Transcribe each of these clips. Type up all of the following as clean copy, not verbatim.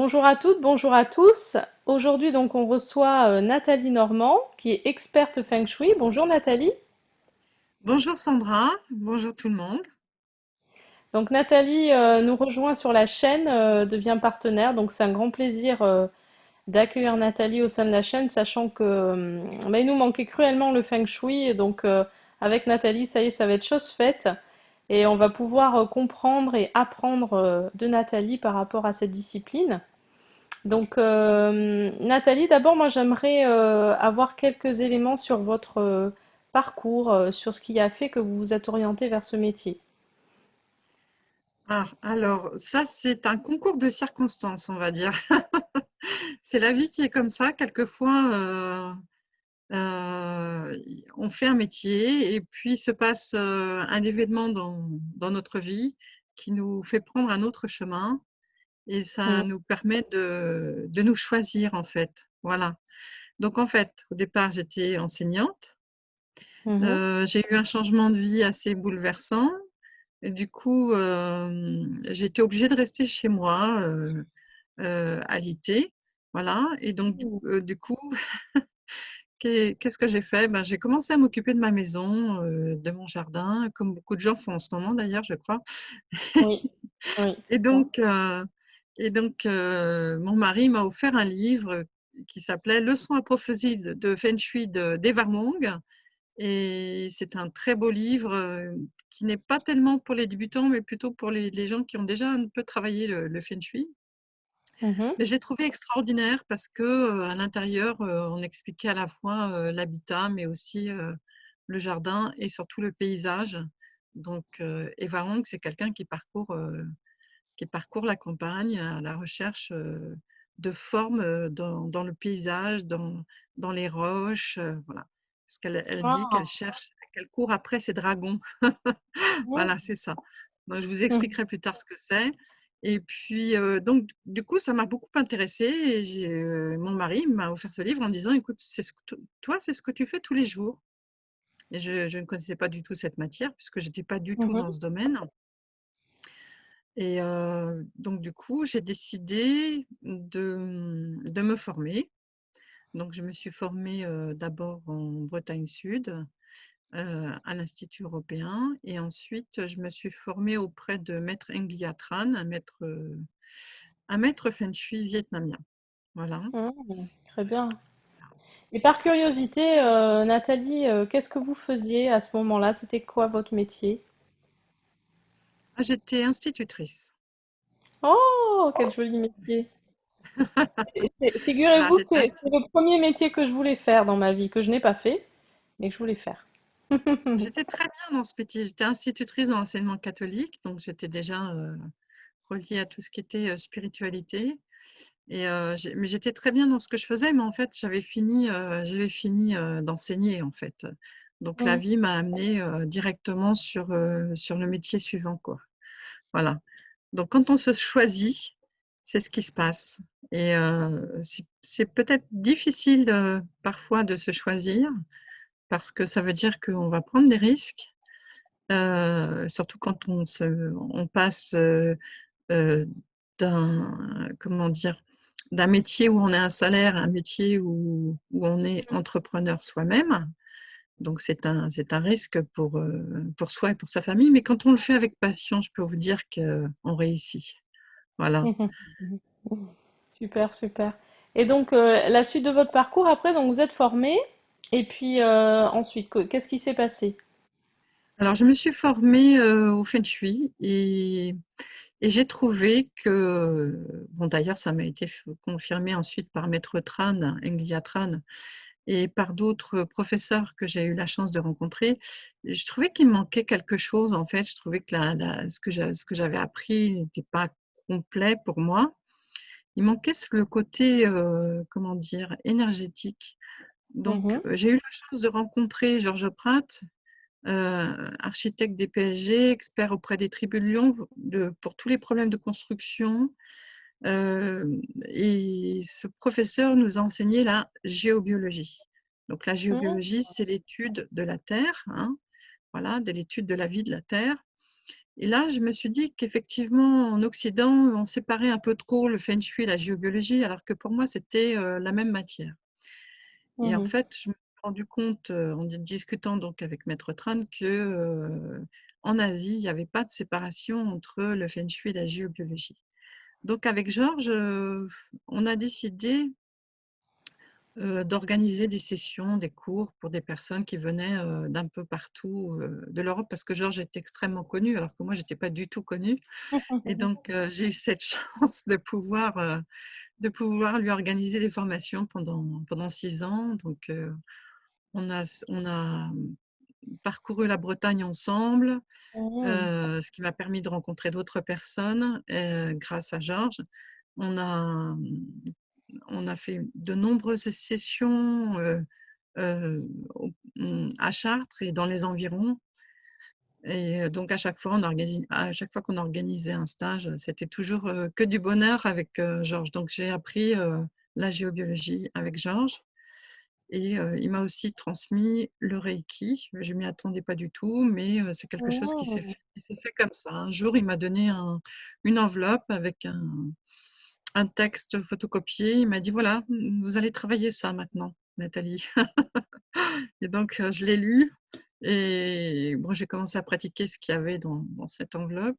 Bonjour à toutes, bonjour à tous. Aujourd'hui, donc, on reçoit Nathalie Normand, qui est experte Feng Shui. Bonjour Nathalie. Bonjour Sandra, bonjour tout le monde. Donc Nathalie nous rejoint sur la chaîne, devient partenaire. Donc c'est un grand plaisir d'accueillir Nathalie au sein de la chaîne, sachant que bah, il nous manquait cruellement le Feng Shui. Et donc avec Nathalie, ça y est, ça va être chose faite. Et on va pouvoir comprendre et apprendre de Nathalie par rapport à cette discipline. Donc, Nathalie, d'abord, moi, j'aimerais avoir quelques éléments sur votre parcours, sur ce qui a fait que vous vous êtes orientée vers ce métier. Alors ça c'est un concours de circonstances, on va dire. C'est la vie qui est comme ça. Quelquefois, on fait un métier et puis se passe un événement dans notre vie qui nous fait prendre un autre chemin et ça Mhm. nous permet de nous choisir en fait. Voilà. Donc en fait, au départ, j'étais enseignante. Mhm. J'ai eu un changement de vie assez bouleversant. Et du coup, j'ai été obligée de rester chez moi, alitée, voilà. Et donc du coup, qu'est-ce que j'ai fait? Ben, j'ai commencé à m'occuper de ma maison, de mon jardin, comme beaucoup de gens font en ce moment d'ailleurs, je crois. Oui, oui, Et c'est ça. donc heu mon mari m'a offert un livre qui s'appelait «Leçons approfondies de feng shui» de d'Eva Wong. Et c'est un très beau livre qui n'est pas tellement pour les débutants, mais plutôt pour les gens qui ont déjà un peu travaillé le feng shui. Mhm. Mais je l'ai trouvé extraordinaire parce que à l'intérieur, on expliquait à la fois l'habitat, mais aussi le jardin et surtout le paysage. Donc, Eva Hong, c'est quelqu'un qui parcourt la campagne à la recherche de formes dans le paysage, dans les roches, voilà. Parce qu'elle dit qu'elle Ah, cherche, qu'elle court après ses dragons. mhm. Voilà, c'est ça. Donc, je vous expliquerai plus tard ce que c'est. Et puis, donc, du coup, ça m'a beaucoup intéressée. Et mon mari m'a offert ce livre en me disant, écoute, toi, c'est ce que tu fais tous les jours. Et je ne connaissais pas du tout cette matière, puisque je n'étais pas du tout dans Mhm. ce domaine. Et donc du coup, j'ai décidé de me former. Donc je me suis formée, d'abord en Bretagne Sud, à l'Institut européen et ensuite je me suis formée auprès de maître Nguyen Tran, un maître feng shui vietnamien. Voilà. Mhm. Très bien. Et par curiosité, Nathalie, qu'est-ce que vous faisiez à ce moment-là? C'était quoi votre métier? Ah, j'étais institutrice. Oh, quel joli métier! Voilà, Figurez-vous que j'étais c'est le premier métier que je voulais faire dans ma vie, que je n'ai pas fait, mais que je voulais faire. j'étais très bien dans ce métier. J'étais institutrice dans l'enseignement catholique, donc j'étais déjà, reliée à tout ce qui était, spiritualité. Et mais j'étais très bien dans ce que je faisais, mais en fait, j'avais fini d'enseigner, en fait. Donc la Mm. vie m'a amenée directement sur le métier suivant, quoi. Voilà. Donc quand on se choisit, c'est ce qui se passe. Et c'est peut-être difficile parfois de se choisir parce que ça veut dire qu'on va prendre des risques, surtout quand on passe euh, comment dire, d'un métier où on a un salaire à un métier où on est entrepreneur soi-même. Donc, c'est un risque pour soi et pour sa famille. Mais quand on le fait avec passion, je peux vous dire qu'on réussit. Voilà. Super, super. Et donc, la suite de votre parcours, après, donc vous êtes formé, et puis ensuite, qu'est-ce qui s'est passé? Alors, je me suis formée au Feng Shui et j'ai trouvé que, bon, d'ailleurs, ça m'a été confirmé ensuite par Maître Tran, Englia Tran, et par d'autres professeurs que j'ai eu la chance de rencontrer, je trouvais qu'il me manquait quelque chose en fait. Je trouvais que ce que j'avais appris n'était pas complet pour moi. Il manquait le côté, comment dire, énergétique. Donc, Mhm. j'ai eu la chance de rencontrer Georges Pratt, architecte des PSG, expert auprès des tribus de Lyon pour tous les problèmes de construction. Et ce professeur nous a enseigné la géobiologie. Donc la Mhm. géobiologie, c'est l'étude de la Terre, hein, voilà, de l'étude de la vie de la Terre. Et là, je me suis dit qu'effectivement, en Occident, on séparait un peu trop le feng shui et la géobiologie, alors que pour moi, c'était la même matière. Et en Mhm. fait, je me suis rendu compte, en discutant donc avec Maître Tran, que en Asie, il n'y avait pas de séparation entre le feng shui et la géobiologie. Donc avec Georges, on a décidé d'organiser des sessions, des cours pour des personnes qui venaient d'un peu partout de l'Europe, parce que Georges est extrêmement connu, alors que moi, j'étais pas du tout connue. Et donc, j'ai eu cette chance de pouvoir lui organiser des formations pendant 6 ans. Donc, on a parcouru la Bretagne ensemble, Mhm. ce qui m'a permis de rencontrer d'autres personnes grâce à Georges. On a, on a fait de nombreuses sessions à Chartres et dans les environs. Et donc, à chaque fois qu'on organisait un stage, c'était toujours que du bonheur avec Georges. Donc, j'ai appris la géobiologie avec Georges. Et il m'a aussi transmis le Reiki. Je ne m'y attendais pas du tout, mais c'est quelque chose Mhm. qui s'est fait comme ça. Un jour, il m'a donné une enveloppe avec un texte photocopié. Il m'a dit, voilà, vous allez travailler ça maintenant, Nathalie. Et donc, je l'ai lu et bon, j'ai commencé à pratiquer ce qu'il y avait dans cette enveloppe.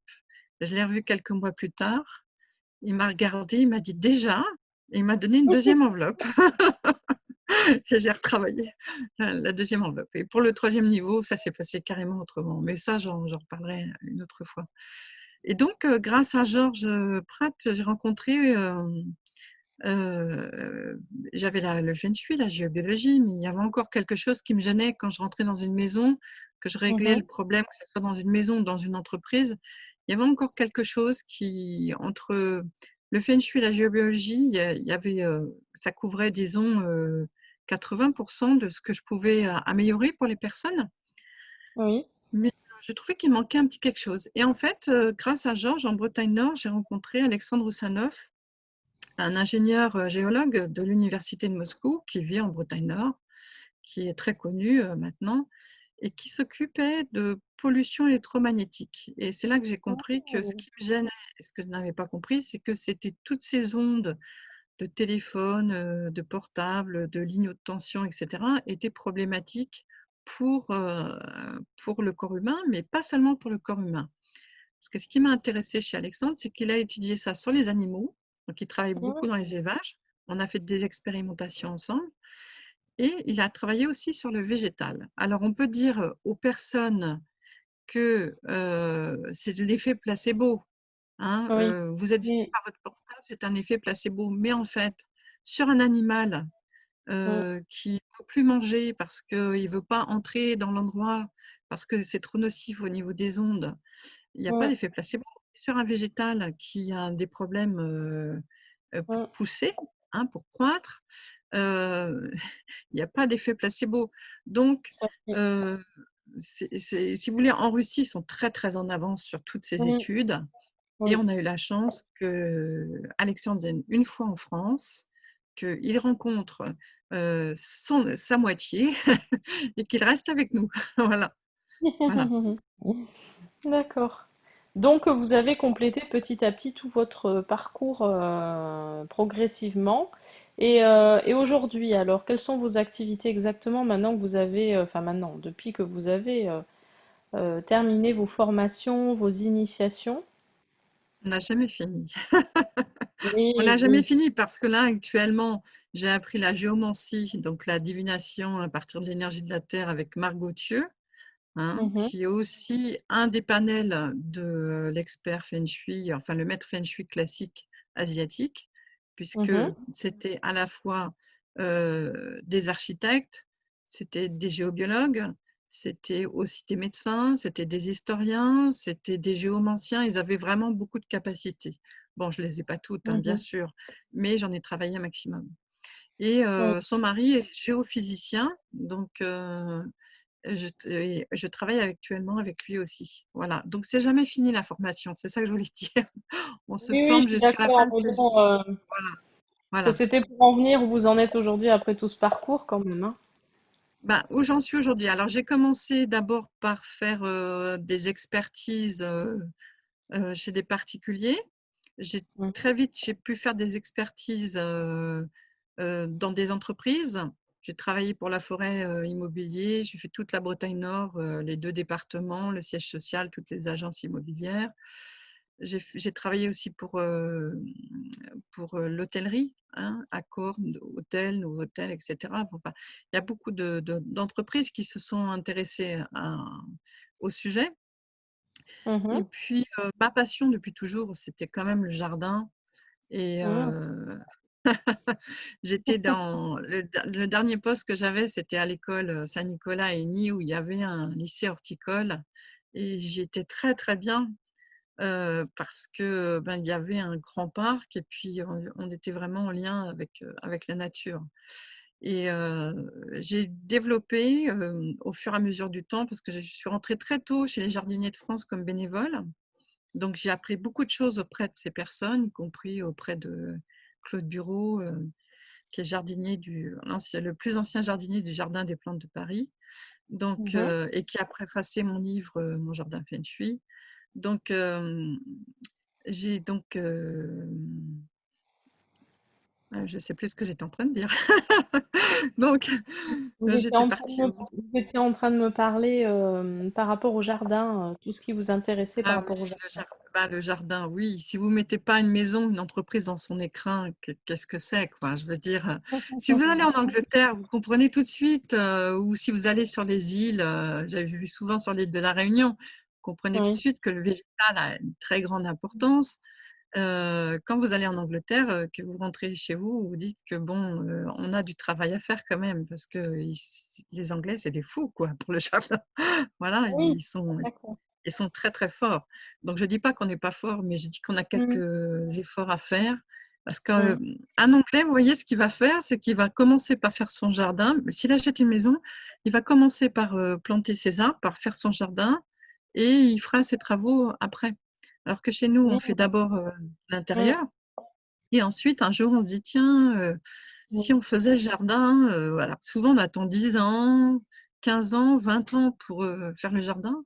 Je l'ai revu quelques mois plus tard. Il m'a regardé, il m'a dit déjà, et il m'a donné une deuxième enveloppe. Et j'ai retravaillé la deuxième enveloppe. Et pour le troisième niveau, ça s'est passé carrément autrement. Mais ça, j'en reparlerai une autre fois. Et donc, grâce à Georges Pratt, j'ai rencontré Heu, j'avais le feng shui, la géobiologie, mais il y avait encore quelque chose qui me gênait quand je rentrais dans une maison, que je réglais le Mhm. problème, que ce soit dans une maison ou dans une entreprise. Il y avait encore quelque chose qui entre le feng shui et la géobiologie, il y avait, ça couvrait disons, 80 de ce que je pouvais améliorer pour les personnes. Oui. Mais je trouvais qu'il manquait un petit quelque chose. Et en fait, grâce à Georges, en Bretagne Nord, j'ai rencontré Alexandre Oussanov, un ingénieur géologue de l'université de Moscou qui vit en Bretagne Nord, qui est très connu maintenant et qui s'occupait de pollution électromagnétique. Et c'est là que j'ai compris que ce Mhm. qui me gênait, et ce que je n'avais pas compris, c'est que c'était toutes ces ondes de téléphone, de portable, de lignes haute tension, etc., étaient problématiques pour le corps humain, mais pas seulement pour le corps humain. Parce que ce qui m'a intéressé chez Alexandre, c'est qu'il a étudié ça sur les animaux, donc il travaille beaucoup dans les élevages. On a fait des expérimentations ensemble et il a travaillé aussi sur le végétal. Alors on peut dire aux personnes que c'est de l'effet placebo, hein, Oui. vous êtes gêné Mm. par votre portable, c'est un effet placebo. Mais en fait, sur un animal Mm. qui ne peut plus manger parce qu'il ne veut pas entrer dans l'endroit, parce que c'est trop nocif au niveau des ondes, il n'y a pas Mm. d'effet placebo. Sur un végétal qui a des problèmes pour Mm. pousser, hein, pour croître, euh, il n'y a pas d'effet placebo. Donc, Tout à fait. euh, si vous voulez, en Russie, ils sont très très en avance sur toutes ces Mm. études. Et Oui. on a eu la chance que Alexandre vienne une fois en France, qu'il rencontre sa moitié et qu'il reste avec nous. Voilà, voilà. D'accord. Donc, vous avez complété petit à petit tout votre parcours progressivement. Et aujourd'hui, alors, quelles sont vos activités exactement maintenant que vous avez, enfin maintenant, depuis que vous avez terminé vos formations, vos initiations? On n'a jamais fini. On n'a Oui, jamais oui. fini parce que là, actuellement, j'ai appris la géomancie, donc la divination à partir de l'énergie de la Terre avec Margot Thieux, hein, Mhm, qui est aussi un des panels de l'expert Feng Shui, enfin le maître Feng Shui classique asiatique, puisque mhm, c'était à la fois des architectes, c'était des géobiologues, c'était aussi des médecins, c'était des historiens, c'était des géomanciens, ils avaient vraiment beaucoup de capacités. Bon, je ne les ai pas toutes, hein, bien mhm. sûr, mais j'en ai travaillé un maximum. Et Oui. son mari est géophysicien, donc je travaille actuellement avec lui aussi. Voilà, donc c'est jamais fini la formation, c'est ça que je voulais dire. On se Oui, oui, forme je suis jusqu'à la fin d'accord. de Mais ses jours. bon, Voilà, voilà. c'était pour en venir où vous en êtes aujourd'hui après tout ce parcours quand même, hein. Ben, où j'en suis aujourd'hui? Alors, j'ai commencé d'abord par faire des expertises chez des particuliers. J'ai Mhm, très vite, j'ai pu faire des expertises dans des entreprises. J'ai travaillé pour la forêt immobilier, j'ai fait toute la Bretagne Nord, les 2 départements, le siège social, toutes les agences immobilières. J'ai travaillé aussi pour l'hôtellerie, hein, Accor, Hôtel, Novotel, et cetera. Bon, enfin, il y a beaucoup d'entreprises qui se sont intéressées au sujet. Et mhm, puis, ma passion depuis toujours, c'était quand même le jardin. Et mhm, j'étais dans le dernier poste que j'avais, c'était à l'école Saint-Nicolas à Aigny, où il y avait un lycée horticole. Et j'y étais très, très bien parce que, ben, il y avait un grand parc et puis on était vraiment en lien avec la nature. Et j'ai développé, au fur et à mesure du temps, parce que je suis rentrée très tôt chez les Jardiniers de France comme bénévole. Donc j'ai appris beaucoup de choses auprès de ces personnes, y compris auprès de Claude Bureau, qui est le plus ancien jardinier du Jardin des plantes de Paris, donc, mhm. et qui a préfacé mon livre Mon jardin Feng Shui. Donc, j'ai donc, je ne sais plus ce que j'étais en train de dire. Donc, j'étais partie où? Vous étiez en train de me parler par rapport au jardin, tout ce qui vous intéressait par Ah oui, rapport au jardin. le jardin, oui. Si vous mettez pas une maison, une entreprise dans son écrin, qu'est-ce que c'est, quoi? Je veux dire, si vous allez en Angleterre, vous comprenez tout de suite, ou si vous allez sur les îles, j'avais vu souvent sur l'île de la Réunion, vous comprenez tout de Oui, suite que le végétal a une très grande importance. Quand vous allez en Angleterre, que vous rentrez chez vous, vous vous dites que bon, on a du travail à faire quand même parce que les Anglais, c'est des fous, quoi, pour le jardin. Voilà, oui, d'accord. ils sont très, très forts. Donc je dis pas qu'on n'est pas fort, mais je dis qu'on a Mhm, quelques efforts à faire parce qu'un mhm, Anglais, vous voyez, ce qu'il va faire, c'est qu'il va commencer par faire son jardin. S'il achète une maison, il va commencer par, planter ses arbres, par faire son jardin et il fera ses travaux après. Alors que chez nous, on fait mhm, d'abord, mhm, l'intérieur et ensuite un jour on se dit: «Tiens, si mhm. on faisait le jardin?» Voilà. Souvent on attend 10 ans, 15 ans, 20 ans pour, faire le jardin.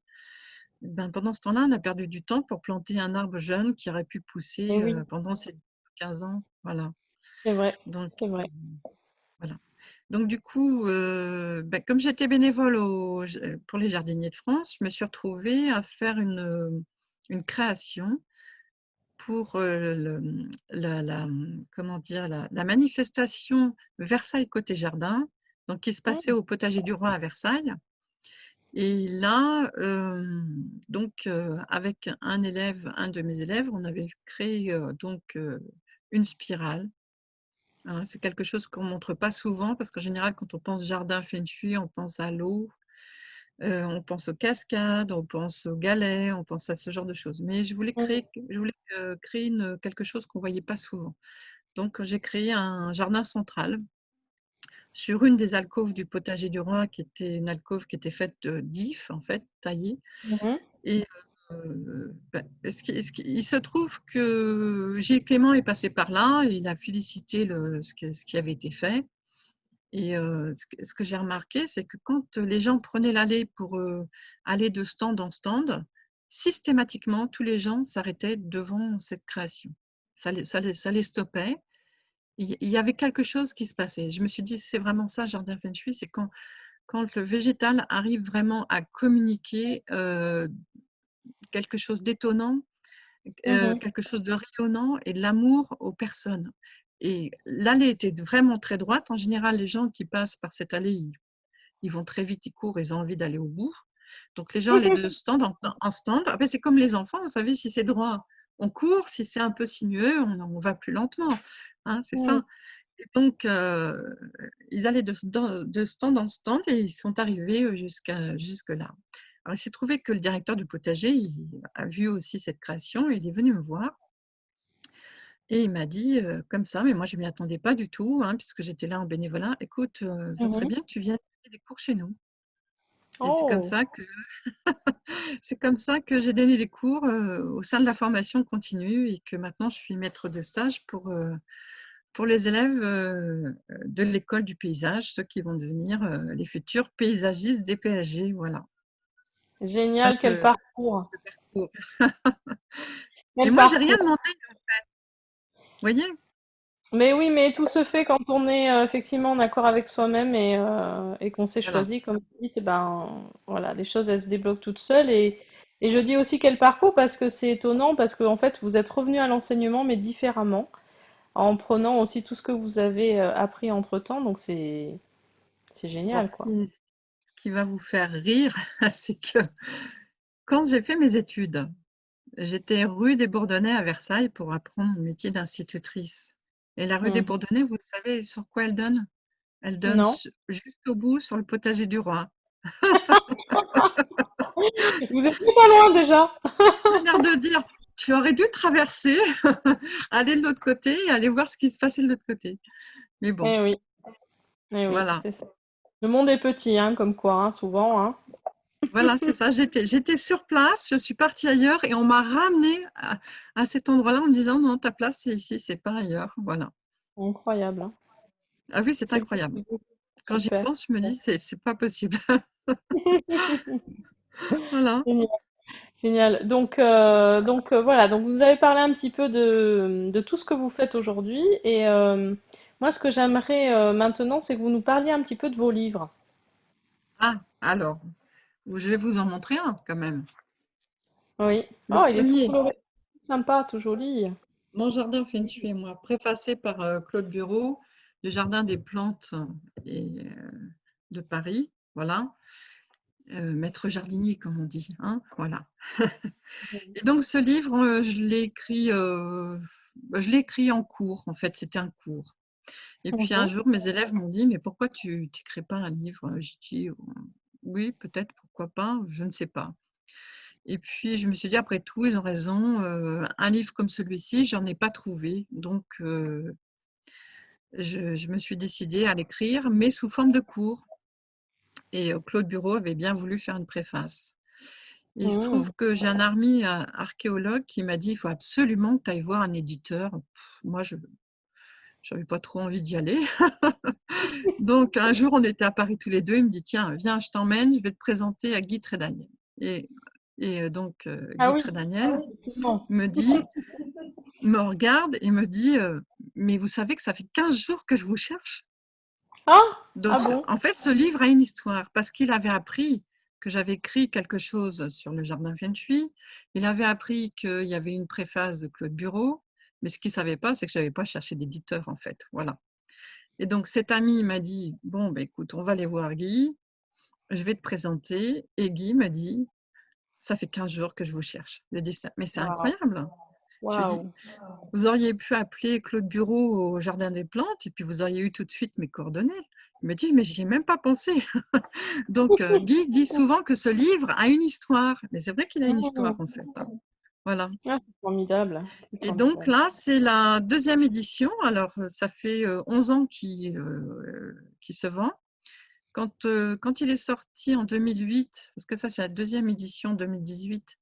Ben, pendant ce temps-là, on a perdu du temps pour planter un arbre jeune qui aurait pu Et pousser, oui, pendant ces 15 ans. Voilà. c'est vrai, Donc, c'est vrai. voilà. Donc du coup, bah, comme j'étais bénévole pour les Jardiniers de France, je me suis retrouvée à faire une création pour, comment dire? La manifestation Versailles côté jardin, donc qui se passait Mhm, au Potager du Roi à Versailles. Et là, donc, avec un de mes élèves, on avait créé, donc, une spirale, hein. C'est quelque chose qu'on montre pas souvent parce qu'en général, quand on pense jardin feng shui, on pense à l'eau, on pense aux cascades, on pense aux galets, on pense à ce genre de choses. Mais mhm, je voulais, créer quelque chose qu'on voyait pas souvent. Donc, j'ai créé un jardin central sur une des alcôves du Potager du Roi qui était une alcôve qui était faite, d'ifs, en fait, taillés. mhm, Et bah, il se trouve que Gilles Clément est passé par là, et il a félicité ce qui avait été fait. Et ce que j'ai remarqué, c'est que quand les gens prenaient l'allée pour aller de stand en stand, systématiquement, tous les gens s'arrêtaient devant cette création. Ça les stoppait. Il y avait quelque chose qui se passait. Je me suis dit, c'est vraiment ça, Jardin Feng Shui, c'est quand le végétal arrive vraiment à communiquer quelque chose d'étonnant, mhm, quelque chose de rayonnant et de l'amour aux personnes. Et l'allée était vraiment très droite. En général, les gens qui passent par cette allée, ils vont très vite, ils courent, ils ont envie d'aller au bout. Donc les gens allaient de stand en stand. Après, c'est comme les enfants, vous savez, si c'est droit, on court, si c'est un peu sinueux, on va plus lentement. Hein, c'est mhm. ça. Et donc, ils allaient de stand en stand et ils sont arrivés jusque là. Alors, il s'est trouvé que le directeur du potager, il a vu aussi cette création, et il est venu me voir et il m'a dit comme ça, mais moi je ne m'y attendais pas du tout, hein, puisque j'étais là en bénévolat: «Écoute, ça serait Mhm. bien que tu viennes donner des cours chez nous». Et Oh, c'est comme ça que j'ai donné des cours au sein de la formation continue, et que maintenant je suis maître de stage pour les élèves de l'école du paysage, ceux qui vont devenir les futurs paysagistes des PSG. Voilà. Voilà Génial, quel parcours. le parcours. Mais Quel moi, j'ai rien parcours. demandé, vous voyez? Mais oui, mais tout se fait quand on est effectivement en accord avec soi-même et qu'on s'est Voilà. choisi, comme vous dites, et ben voilà, les choses elles se débloquent toutes seules. Et je dis aussi quel parcours parce que c'est étonnant, parce que en fait vous êtes revenu à l'enseignement mais différemment, en prenant aussi tout ce que vous avez appris entre-temps, donc c'est Bon, génial quoi. ce qui va vous faire rire, c'est que quand j'ai fait mes études, j'étais rue des Bourdonnais à Versailles pour apprendre mon métier d'institutrice. Et la rue des Mhm. Bourdonnais, vous savez sur quoi elle donne? Elle donne Non? juste au bout sur le potager du roi. Vous êtes pas loin déjà. J'ai l'air de dire, tu aurais dû traverser, aller de l'autre côté et aller voir ce qui se passait de l'autre côté. Mais bon, Eh oui, eh oui, voilà. c'est ça. Le monde est petit, hein, comme quoi, hein, souvent, hein. Voilà, c'est ça. J'étais sur place, je suis partie ailleurs et on m'a ramenée à cet endroit-là en me disant non, ta place c'est ici, c'est pas ailleurs. Voilà. Incroyable, hein. Ah oui, c'est C'est incroyable. beau. Quand j'y Super. pense, je me dis c'est pas possible. Voilà. Génial. Génial. Donc voilà, donc vous avez parlé un petit peu de tout ce que vous faites aujourd'hui. Et moi, ce que j'aimerais maintenant, c'est que vous nous parliez un petit peu de vos livres. Ah, alors, je vais vous en montrer un quand même. Oui. Le Oh, il est tout premier, coloré. Sympa, tout joli. Mon jardin feng shui, moi, préfacé par Claude Bureau, du Jardin des plantes de Paris. Voilà. Maître jardinier, comme on dit. Hein, voilà. Et donc, ce livre, je l'ai écrit en cours. En fait, c'était un cours. Et puis, un Mhm. jour, mes élèves m'ont dit, mais pourquoi tu n'écris pas un livre? J'ai dit, oui, peut-être, pourquoi pas, je ne sais pas. Et puis, je me suis dit, après tout, ils ont raison. Un livre comme celui-ci, j'en ai pas trouvé. Donc, je me suis décidée à l'écrire, mais sous forme de cours. Et Claude Bureau avait bien voulu faire une préface. Et il se Mhm. trouve que j'ai un ami archéologue qui m'a dit, il faut absolument que tu ailles voir un éditeur. Moi, je n'avais pas trop envie d'y aller. Donc, un jour, on était à Paris tous les deux. Il me dit, tiens, viens, je t'emmène, je vais te présenter à Guy Trédaniel. Et, donc, Ah Guy oui, Trédaniel effectivement. me dit, me regarde et me dit, mais vous savez que ça fait 15 jours que je vous cherche. Ah, ah Donc, bon? en fait, ce livre a une histoire parce qu'il avait appris que j'avais écrit quelque chose sur le jardin feng shui. Il avait appris qu'il y avait une préface de Claude Bureau, mais ce qu'il ne savait pas, c'est que je n'avais pas cherché d'éditeur, en fait. Voilà. Et donc, cet ami m'a dit, bon, ben, écoute, on va aller voir Guy, je vais te présenter. Et Guy m'a dit, ça fait 15 jours que je vous cherche. Je lui ai dit, mais c'est Waouh, incroyable. Je lui ai dit, waouh. vous auriez pu appeler Claude Bureau au Jardin des Plantes et puis vous auriez eu tout de suite mes coordonnées. Il me dit, mais j'y ai même pas pensé. Donc, Guy dit souvent que ce livre a une histoire. Mais c'est vrai qu'il a une histoire, Mhm. en fait. Hein. Voilà. Ah, c'est formidable. C'est Et donc formidable. là, c'est la deuxième édition. Alors, ça fait 11 ans qu'il se vend. Quand il est sorti en 2008, parce que ça, c'est la deuxième édition 2018,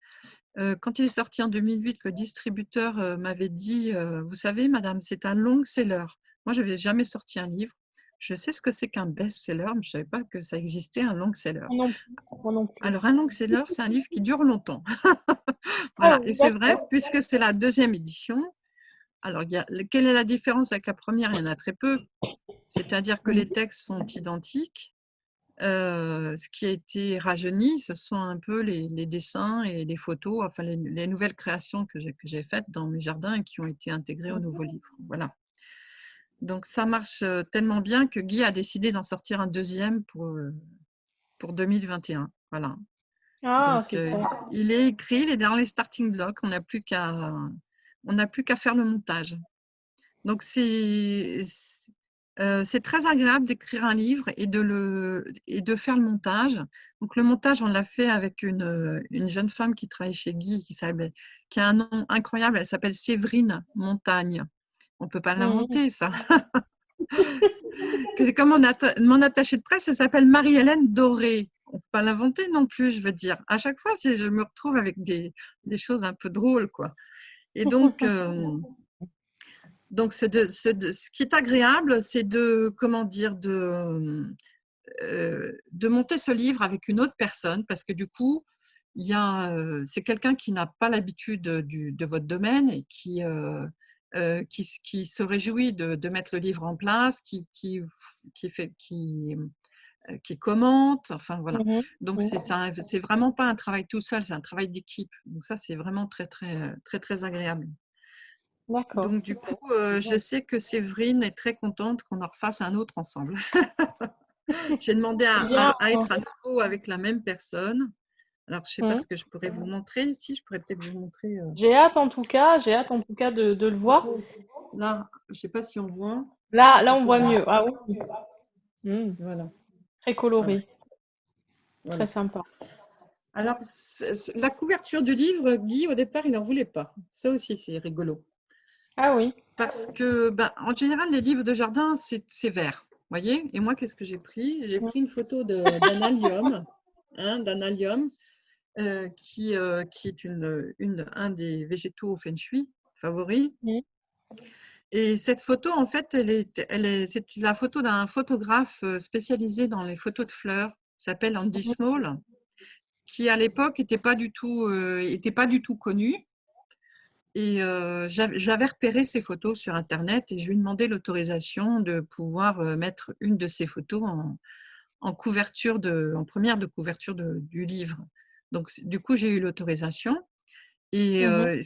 quand il est sorti en 2008, le distributeur m'avait dit, vous savez, madame, c'est un long-seller. Moi, je n'avais jamais sorti un livre. Je sais ce que c'est qu'un best-seller, mais je ne savais pas que ça existait, un long-seller. Moi non plus. Moi non plus. Alors, un long-seller, c'est un livre qui dure longtemps. Ah Voilà, oui, et c'est vrai, d'accord. puisque c'est la deuxième édition. Alors, quelle est la différence avec la première? Il y en a très peu. C'est-à-dire que les textes sont identiques. Ce qui a été rajeuni, ce sont un peu les dessins et les photos, enfin les nouvelles créations que j'ai faites dans mes jardins et qui ont été intégrées au nouveau livre. Voilà. Donc ça marche tellement bien que Guy a décidé d'en sortir un deuxième pour 2021. Voilà. Ah, Donc super. il est écrit, il est dans les starting blocks, on n'a plus qu'à faire le montage. Donc c'est très agréable d'écrire un livre et de faire le montage. Donc le montage, on l'a fait avec une jeune femme qui travaille chez Guy, qui a un nom incroyable, elle s'appelle Séverine Montagne. On ne peut pas Mhm. l'inventer, ça. Comme mon attachée de presse, elle s'appelle Marie-Hélène Doré. On ne peut pas l'inventer non plus, je veux dire. À chaque fois, je me retrouve avec des choses un peu drôles, quoi. Et donc, Donc, ce qui est agréable, c'est de, comment dire, de monter ce livre avec une autre personne, parce que du coup, c'est quelqu'un qui n'a pas l'habitude de votre domaine et qui se réjouit de mettre le livre en place, qui commente, enfin voilà. Mhm. Donc, Mhm. c'est vraiment pas un travail tout seul, c'est un travail d'équipe. Donc ça, c'est vraiment très, très, très, très agréable. D'accord, Donc, du super. coup, je sais que Séverine est très contente qu'on en refasse un autre ensemble. J'ai demandé Eh bien, à être à nouveau avec la même personne. Alors, je ne sais pas mhm. ce que je pourrais vous montrer. Si, je pourrais peut-être vous montrer. J'ai hâte en tout cas de le voir. Là, je ne sais pas si on voit. Là, On on peut voit voir. mieux. Ah oui. Mhm. Voilà, Très voilà, coloré, très voilà. sympa. Alors, la couverture du livre, Guy, au départ, il n'en voulait pas. Ça aussi, c'est rigolo. Ah oui. Parce que, ben, en général, les livres de jardin, c'est vert. Vous voyez? Et moi, qu'est-ce que j'ai pris? J'ai pris une photo d'un allium, hein, d'un allium qui est un des végétaux au feng shui favoris. Mhm. Et cette photo, en fait, c'est la photo d'un photographe spécialisé dans les photos de fleurs, qui s'appelle Andy Small, qui à l'époque était pas du tout connu. Et j'avais repéré ces photos sur Internet et je lui ai demandé l'autorisation de pouvoir mettre une de ces photos en première de couverture du livre. Donc, du coup, j'ai eu l'autorisation. Et Mhm.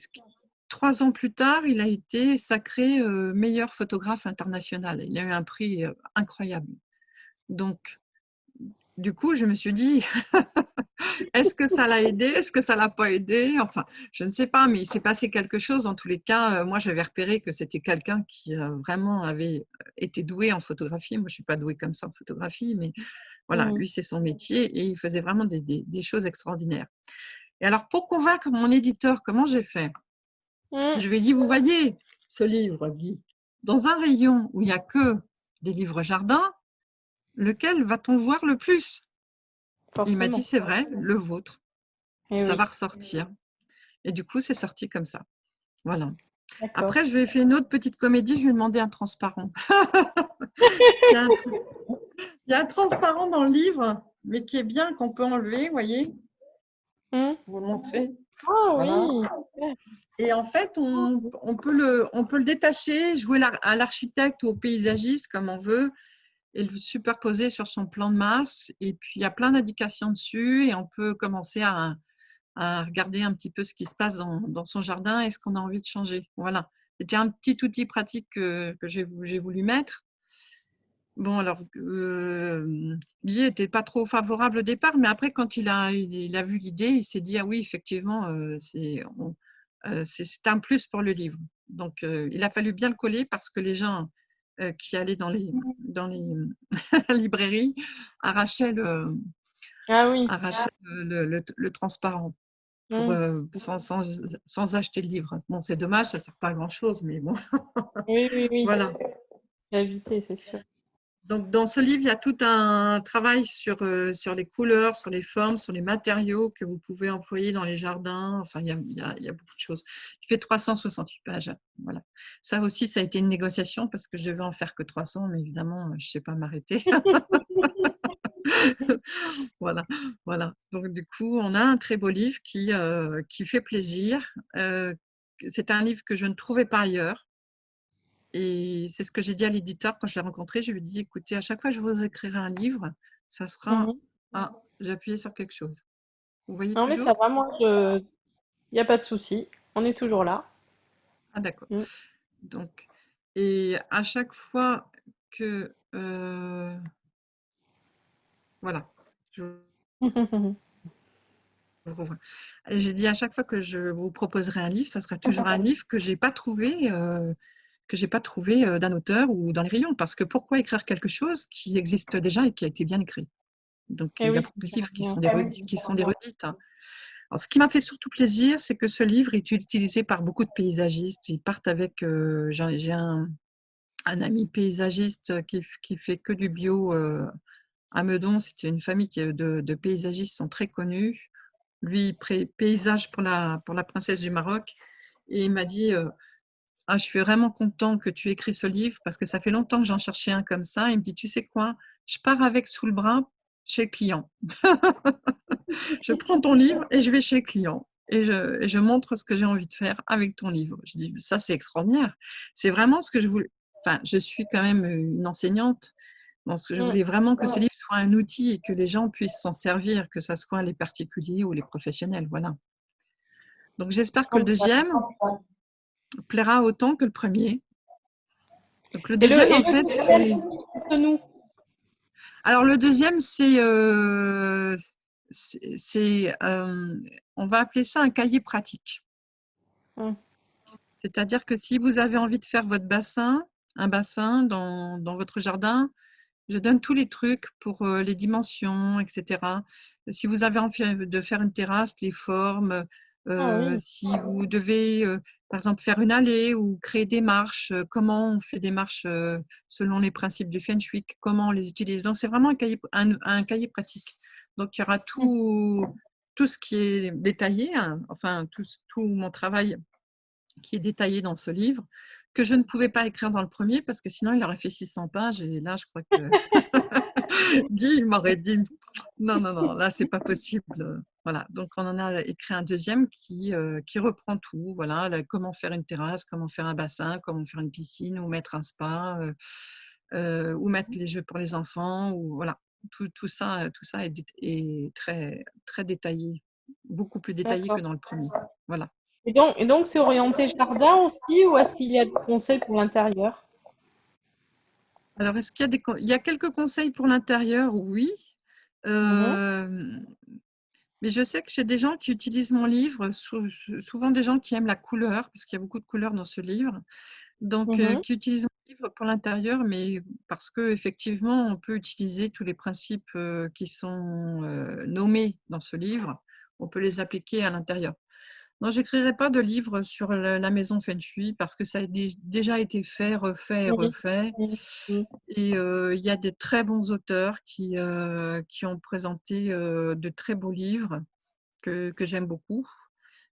3 ans plus tard, il a été sacré meilleur photographe international. Il a eu un prix incroyable. Donc, du coup, je me suis dit, est-ce que ça l'a aidé? Est-ce que ça l'a pas aidé? Enfin, je ne sais pas, mais il s'est passé quelque chose. En tous les cas, moi, j'avais repéré que c'était quelqu'un qui vraiment avait été doué en photographie. Moi, je suis pas douée comme ça en photographie, mais voilà, Mhm. lui, c'est son métier et il faisait vraiment des choses extraordinaires. Et alors, pour convaincre mon éditeur, comment j'ai fait? Mhm. Je lui ai dit, vous voyez ce livre, Guy, dans un rayon où il n'y a que des livres jardin, lequel va-t-on voir le plus? Il m'a dit, Forcément. c'est vrai, le vôtre, Eh ça oui. va ressortir. Et du coup, c'est sorti comme ça. Voilà. D'accord. Après, je lui ai fait une autre petite comédie, je lui ai demandé un transparent. Il y a un, il y a un transparent dans le livre, mais qui est bien, qu'on peut enlever, vous voyez, Mhm. vous le montrer. Ah Voilà. oui. Super. Et en fait, on peut le détacher, jouer à l'architecte ou au paysagiste comme on veut, et le superposer sur son plan de masse. Et puis, il y a plein d'indications dessus et on peut commencer à regarder un petit peu ce qui se passe dans son jardin et ce qu'on a envie de changer. Voilà. C'était un petit outil pratique que j'ai voulu mettre. Bon, alors, Guy n'était pas trop favorable au départ, mais après, quand il a vu l'idée, il s'est dit, ah oui, effectivement, c'est un plus pour le livre. Donc, il a fallu bien le coller parce que les gens qui allaient dans les librairies arrachaient Ah oui. le transparent pour, Mhm. sans acheter le livre. Bon, c'est dommage, ça ne sert pas à grand-chose, mais bon, Oui, oui, oui. voilà. C'est à éviter, c'est sûr. Donc, dans ce livre, il y a tout un travail sur les couleurs, sur les formes, sur les matériaux que vous pouvez employer dans les jardins. Enfin, il y a beaucoup de choses. Il fait 368 pages. Voilà. Ça aussi, ça a été une négociation parce que je devais en faire que 300, mais évidemment, je ne sais pas m'arrêter. Voilà, voilà. Donc, du coup, on a un très beau livre qui fait plaisir. C'est un livre que je ne trouvais pas ailleurs. Et c'est ce que j'ai dit à l'éditeur quand je l'ai rencontré. Je lui ai dit, écoutez, à chaque fois que je vous écrirai un livre, ça sera, Mhm. ah, j'ai appuyé sur quelque chose. Vous voyez Non, mais toujours? ça va, moi, il n'y a pas de souci. On est toujours là. Ah, d'accord. Mm. Donc, et à chaque fois que, voilà, je le revois. Et j'ai dit, à chaque fois que je vous proposerai un livre, ça sera toujours un livre que j'ai pas trouvé d'un auteur ou dans les rayons. Parce que pourquoi écrire quelque chose qui existe déjà et qui a été bien écrit? Donc, Eh il y a oui, beaucoup de c'est livres ça. qui sont des redites, hein. Alors, ce qui m'a fait surtout plaisir, c'est que ce livre est utilisé par beaucoup de paysagistes. Ils partent avec, j'ai un ami paysagiste qui fait que du bio à Meudon. C'est une famille de paysagistes qui sont très connus. Lui, il paysage pour la princesse du Maroc. Et il m'a dit, Ah, je suis vraiment content que tu écris ce livre parce que ça fait longtemps que j'en cherchais un comme ça. Il me dit, tu sais quoi, je pars avec sous le bras chez le client. Je prends ton livre et je vais chez le client. Et je montre ce que j'ai envie de faire avec ton livre. Je dis, ça, c'est extraordinaire. C'est vraiment ce que je voulais. Enfin, je suis quand même une enseignante. Donc, je Mm. voulais vraiment que ce livre soit un outil et que les gens puissent s'en servir, que ce soit les particuliers ou les professionnels. Voilà. Donc, j'espère que le deuxième plaira autant que le premier. Donc, le deuxième, Et en le fait, deuxième, c'est. de nous. Alors, le deuxième, on va appeler ça un cahier pratique. Mm. C'est-à-dire que si vous avez envie de faire votre bassin, un bassin dans votre jardin, je donne tous les trucs pour les dimensions, etc. Si vous avez envie de faire une terrasse, les formes, Ah oui. si vous devez, par exemple, faire une allée ou créer des marches, comment on fait des marches selon les principes du Feng Shui, comment on les utilise. Donc, c'est vraiment un cahier pratique. Donc, il y aura Mm. tout ce qui est détaillé, hein, enfin, tout mon travail qui est détaillé dans ce livre, que je ne pouvais pas écrire dans le premier parce que sinon il aurait fait 600 pages et là je crois que Guy il m'aurait dit non, non, non, là c'est pas possible. Voilà, donc on en a écrit un deuxième qui reprend tout, voilà, comment faire une terrasse, comment faire un bassin, comment faire une piscine ou mettre un spa, ou mettre les jeux pour les enfants, ou voilà, tout ça est très, très détaillé, beaucoup plus détaillé que D'accord. dans le premier. Voilà. Et donc c'est orienté jardin aussi, ou est-ce qu'il y a des conseils pour l'intérieur? Alors, est-ce qu'il y a il y a quelques conseils pour l'intérieur? Oui. Mhm. Euh, mais je sais que j'ai des gens qui utilisent mon livre, souvent des gens qui aiment la couleur, parce qu'il y a beaucoup de couleurs dans ce livre, donc Mhm. qui utilisent mon livre pour l'intérieur, mais parce qu'effectivement, on peut utiliser tous les principes qui sont nommés dans ce livre, on peut les appliquer à l'intérieur. Non, j'écrirai pas de livre sur la maison Feng Shui parce que ça a déjà été fait, refait et Mhm. refait. Mhm. Et il y a des très bons auteurs qui ont présenté de très beaux livres que j'aime beaucoup.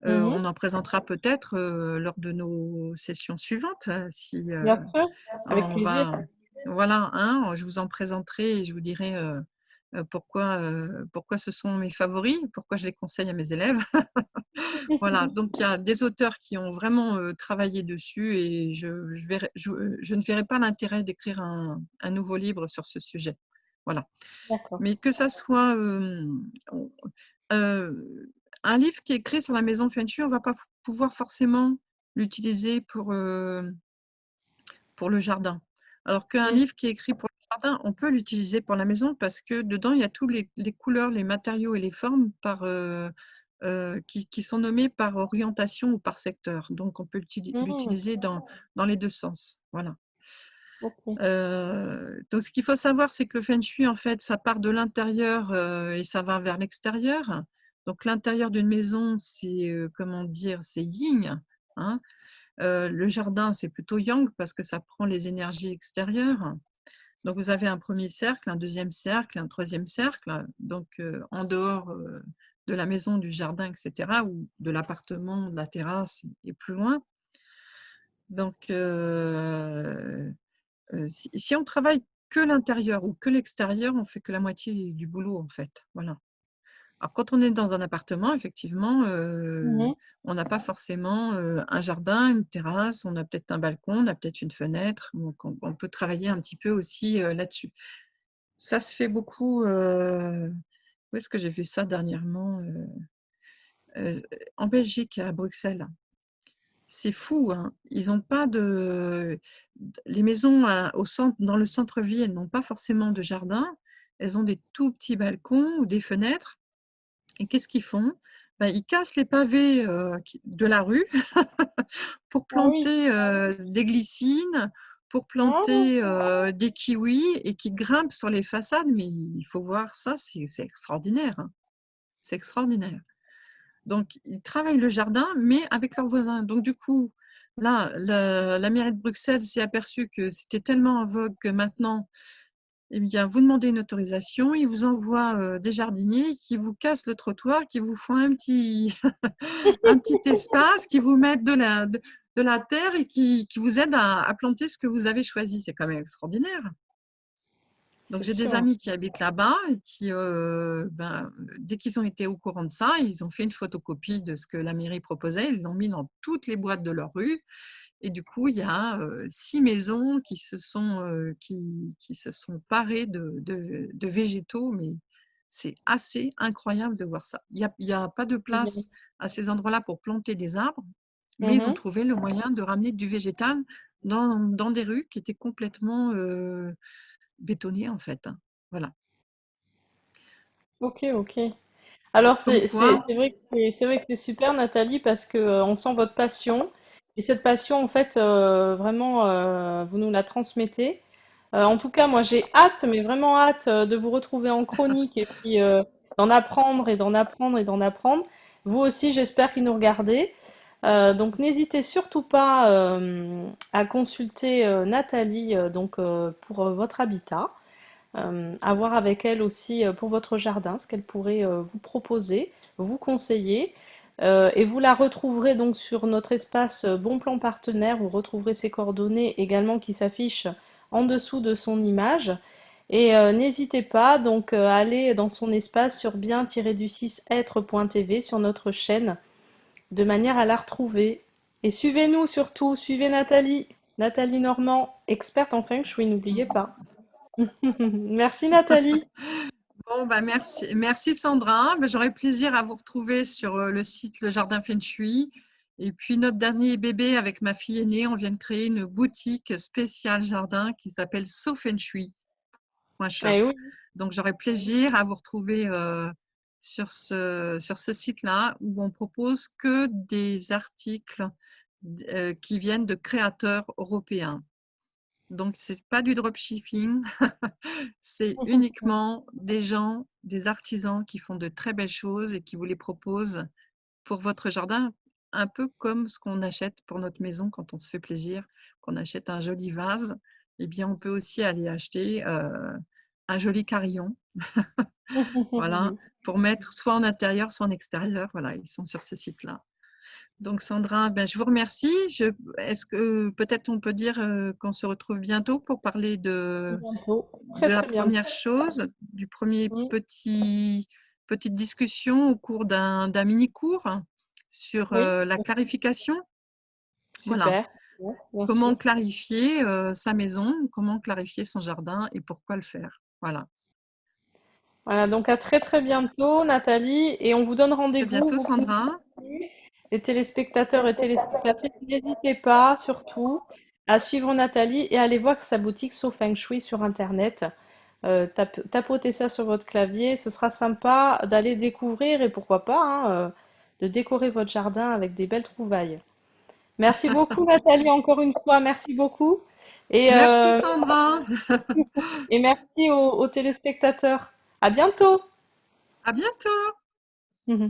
Mhm. On en présentera peut-être lors de nos sessions suivantes. Si Bien sûr, avec on plaisir. va, voilà, hein, je vous en présenterai et je vous dirai pourquoi ce sont mes favoris, pourquoi je les conseille à mes élèves. Voilà, donc il y a des auteurs qui ont vraiment travaillé dessus et je ne verrai pas l'intérêt d'écrire un nouveau livre sur ce sujet. Voilà. D'accord. Mais que ça soit euh, un livre qui est écrit sur la maison Feng Shui, on ne va pas pouvoir forcément l'utiliser pour le jardin. Alors qu'un Mm. livre qui est écrit pour le jardin, on peut l'utiliser pour la maison parce que dedans, il y a tous les couleurs, les matériaux et les formes qui sont nommés par orientation ou par secteur. Donc, on peut Mm. l'utiliser dans les deux sens. Voilà. Ok. Donc, ce qu'il faut savoir, c'est que le Feng Shui, en fait, ça part de l'intérieur et ça va vers l'extérieur. Donc, l'intérieur d'une maison, c'est, comment dire, c'est yin, hein. Le jardin, c'est plutôt yang parce que ça prend les énergies extérieures. Donc, vous avez un premier cercle, un deuxième cercle, un troisième cercle. Donc, en dehors de la maison, du jardin, etc., ou de l'appartement, de la terrasse et plus loin. Donc, si on travaille que l'intérieur ou que l'extérieur, on fait que la moitié du boulot, en fait. Voilà. Alors, quand on est dans un appartement, effectivement, Mhm. on n'a pas forcément un jardin, une terrasse, on a peut-être un balcon, on a peut-être une fenêtre. Donc, on peut travailler un petit peu aussi là-dessus. Ça se fait beaucoup. Où est-ce que j'ai vu ça dernièrement? Euh, En Belgique, à Bruxelles. C'est fou, hein. Ils n'ont pas les maisons dans le centre-ville, elles n'ont pas forcément de jardin. Elles ont des tout petits balcons ou des fenêtres. Et qu'est-ce qu'ils font? Ben, ils cassent les pavés de la rue pour Ah oui. planter des glycines, pour Ah, planter des kiwis et qui grimpent sur les façades. Mais il faut voir ça, c'est extraordinaire, hein. C'est extraordinaire. Donc, ils travaillent le jardin, mais avec leurs voisins. Donc, du coup, là, la mairie de Bruxelles s'est aperçue que c'était tellement en vogue que maintenant, eh bien, vous demandez une autorisation, ils vous envoient des jardiniers qui vous cassent le trottoir, qui vous font un petit, un petit espace, qui vous mettent de la terre et qui vous aident à planter ce que vous avez choisi. C'est quand même extraordinaire. Donc, C'est j'ai des sûr. amis qui habitent là-bas et qui, dès qu'ils ont été au courant de ça, ils ont fait une photocopie de ce que la mairie proposait. Ils l'ont mis dans toutes les boîtes de leur rue. Et du coup, il y a 6 maisons qui se sont parées de végétaux, mais c'est assez incroyable de voir ça. Il y a pas de place à ces endroits-là pour planter des arbres, mais ils ont Mhm. trouvé le moyen de ramener du végétal dans des rues qui étaient complètement bétonnées, en fait, hein. Voilà. Ok, ok. Alors Comme quoi, c'est vrai que c'est vrai que c'est super Nathalie parce que on sent votre passion et cette passion en fait vraiment vous nous la transmettez. En tout cas moi j'ai hâte mais vraiment hâte de vous retrouver en chronique et puis d'en apprendre et d'en apprendre et d'en apprendre. Vous aussi j'espère qu'ils nous regardez. Donc n'hésitez surtout pas à consulter Nathalie pour votre habitat. À voir avec elle aussi pour votre jardin, ce qu'elle pourrait vous proposer, vous conseiller. Et vous la retrouverez donc sur notre espace Bon Plan Partenaire. Vous retrouverez ses coordonnées également qui s'affichent en dessous de son image. Et n'hésitez pas donc à aller dans son espace sur bien-du-6être.tv sur notre chaîne de manière à la retrouver. Et suivez-nous surtout, suivez Nathalie, Nathalie Normand, experte en Feng Shui, n'oubliez pas. Merci Nathalie. bon, bah merci, merci Sandra. Bah, j'aurai plaisir à vous retrouver sur le site Le Jardin Feng Shui. Et puis notre dernier bébé avec ma fille aînée, on vient de créer une boutique spéciale jardin qui s'appelle So Feng Shui. Eh Shop. oui. Donc j'aurai plaisir à vous retrouver sur ce site-là où on propose que des articles qui viennent de créateurs européens. Donc c'est pas du dropshipping, c'est uniquement des gens, des artisans qui font de très belles choses et qui vous les proposent pour votre jardin, un peu comme ce qu'on achète pour notre maison quand on se fait plaisir, qu'on achète un joli vase, eh bien on peut aussi aller acheter un joli carillon, voilà, pour mettre soit en intérieur, soit en extérieur. Voilà, ils sont sur ce site-là. Donc Sandra, ben, je vous remercie. Est-ce que peut-être on peut dire qu'on se retrouve bientôt pour parler Bientôt. Très de la très bientôt. première chose, du premier Mm. petite discussion au cours d'un mini-cours sur Oui, la clarification. Voilà, super. Ouais, bien comment sûr. clarifier sa maison, comment clarifier son jardin et pourquoi le faire. Voilà. Voilà, donc à très très bientôt Nathalie et on vous donne À rendez-vous, bientôt, vous qui nous Sandra. suivez, les téléspectateurs et téléspectatrices, n'hésitez pas surtout à suivre Nathalie et à aller voir sa boutique So Feng Shui sur internet. Tapotez ça sur votre clavier, ce sera sympa d'aller découvrir et pourquoi pas de décorer votre jardin avec des belles trouvailles. Merci beaucoup Nathalie, encore une fois, merci beaucoup. Et, Merci, euh, Sandra. et merci aux téléspectateurs. À bientôt. À bientôt.